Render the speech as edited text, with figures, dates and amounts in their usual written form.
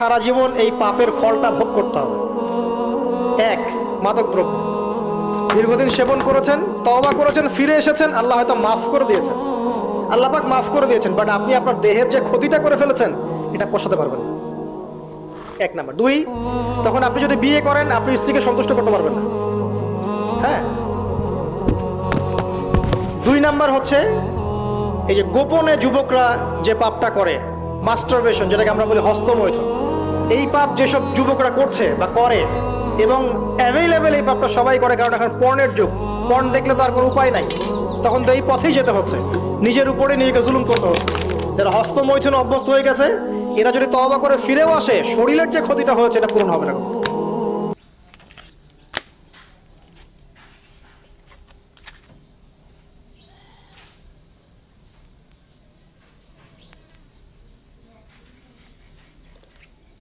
সারা জীবন এই পাপের ফলটা ভোগ করতে হবে। এক, মাদক দ্রব্য দীর্ঘদিন সেবন করেছেন, তওবা করেছেন, ফিরে এসেছেন, আল্লাহ হয়তো মাফ করে দিয়েছেন, আল্লাহ পাক মাফ করে দিয়েছেন, বাট আপনি আপনার দেহের যে ক্ষতিটা করে ফেলেছেন এটা পোষাতে পারবেন না। এক নাম্বার। দুই, তখন আপনি যদি বিয়ে করেন আপনি স্ত্রীকে সন্তুষ্ট করতে পারবেন না। হ্যাঁ। দুই নাম্বার হচ্ছে এই যে গোপনে যুবকরা যে পাপটা করে, মাস্টারবেশন, যেটাকে আমরা বলি হস্তমৈথুন, এই পাপ যেসব যুবকরা করছে বা করে, এবং অ্যাভেলেবেল এই পাপটা সবাই করে, কারণ এখন পর্নের যুগ, পর্ন দেখলে তো আর কোনো উপায় নাই, তখন তো এই পথেই যেতে হচ্ছে, নিজের উপরে নিজেকে জুলুম করতে হচ্ছে। যারা হস্তমৈথুন অভ্যস্ত হয়ে গেছে এরা যদি তওবা করে ফিরেও আসে, শরীরের যে ক্ষতিটা হয়েছে এটা পূরণ হবে না।